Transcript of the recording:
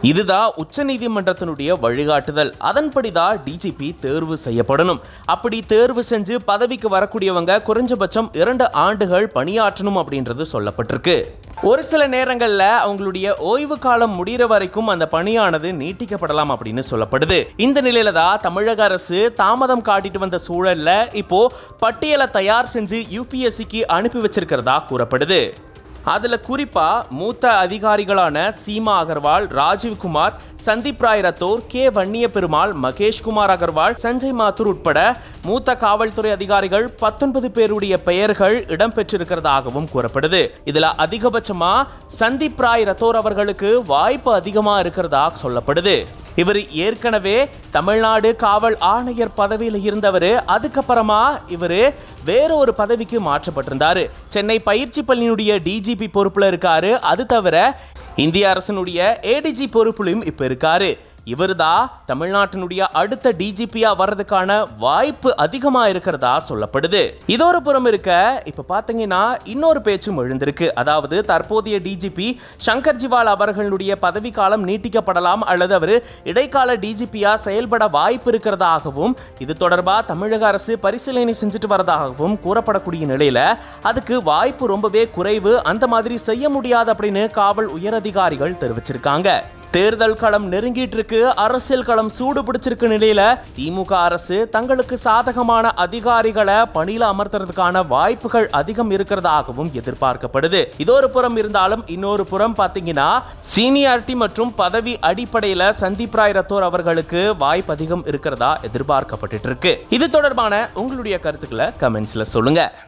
இதுதான் உச்சநீதிமன்றத்தினுடைய வழிகாட்டுதல். அதன்படிதான் டிஜிபி தேர்வு செய்யப்படணும். அப்படி தேர்வு செஞ்சு பதவிக்கு வரக்கூடியவங்க குறைஞ்சபட்சம் 2 ஆண்டுகள் பணியாற்றணும் அப்படின்றது சொல்லப்பட்டிருக்கு. ஒரு சில நேரங்கள்ல அவங்களுடைய ஓய்வு காலம் முடிகிற வரைக்கும் அந்த பணியானது நீட்டிக்கப்படலாம் அப்படின்னு சொல்லப்படுது. இந்த நிலையில தான் தமிழக அரசு தாமதம் காட்டிட்டு வந்த சூழல்ல இப்போ பட்டியலை தயார் செஞ்சு யூபிஎஸ்சிக்கு அனுப்பி வச்சிருக்கிறதா கூறப்படுது. அதுல குறிப்பா மூத்த அதிகாரிகளான சீமா அகர்வால், ராஜீவ்குமார், சந்தீப் ராய் ரத்தோர், கே வன்னிய பெருமாள், மகேஷ்குமார் அகர்வால், சஞ்சய் மாத்தூர் உட்பட மூத்த காவல்துறை அதிகாரிகள் 19 பேருடைய பெயர்கள் இடம்பெற்றிருக்கிறதாகவும் கூறப்படுது. இதுல அதிகபட்சமா சந்தீப் ராய் ரத்தோர் அவர்களுக்கு வாய்ப்பு அதிகமா இருக்கிறதா சொல்லப்படுது. இவர் ஏற்கனவே தமிழ்நாடு காவல் ஆணையர் பதவியில் இருந்தவர். அதுக்கப்புறமா இவர் வேற ஒரு பதவிக்கு மாற்றப்பட்டிருந்தாரு. சென்னை பயிற்சி பள்ளியினுடைய டிஜிபி பொறுப்புல இருக்காரு. அது தவிர இந்திய அரசினுடைய ஏடிஜி பொறுப்புலையும் இப்ப இருக்காரு. இவர்தான் தமிழ்நாட்டினுடைய அடுத்த டிஜிபியா வர்றதுக்கான வாய்ப்பு அதிகமா இருக்கிறதா சொல்லப்படுது. இதொரு புறம் இருக்க இப்ப பாத்தீங்கன்னா இன்னொரு பேச்சும் எழுந்திருக்கு. அதாவது தற்போதைய டிஜிபி சங்கர் ஜிவால் அவர்களுடைய பதவி காலம் நீட்டிக்கப்படலாம் அல்லது அவர் இடைக்கால டிஜிபியா செயல்பட வாய்ப்பு இருக்கிறதாகவும் இது தொடர்பா தமிழக அரசு பரிசீலனை செஞ்சுட்டு வரதாகவும் கூறப்படக்கூடிய நிலையில அதுக்கு வாய்ப்பு ரொம்பவே குறைவு, அந்த மாதிரி செய்ய முடியாது அப்படின்னு காவல் உயரதிகாரிகள் தெரிவிச்சிருக்காங்க. தேர்தல் களம் நெருங்கிட்டு இருக்கு. அரசியல் களம் சூடு பிடிச்சிருக்க நிலையில திமுக அரசு தங்களுக்கு சாதகமான அதிகாரிகளை பணியில அமர்த்துறதுக்கான வாய்ப்புகள் அதிகம் இருக்கிறதாகவும் எதிர்பார்க்கப்படுது. இதொரு புறம் இருந்தாலும் இன்னொரு புறம் பாத்தீங்கன்னா சீனியாரிட்டி மற்றும் பதவி அடிப்படையில சந்தீப் ராய் ரத்தோர் அவர்களுக்கு வாய்ப்பு அதிகம் இருக்கிறதா எதிர்பார்க்கப்பட்டு இருக்கு. இது தொடர்பான உங்களுடைய கருத்துக்களை கமெண்ட்ஸ்ல சொல்லுங்க.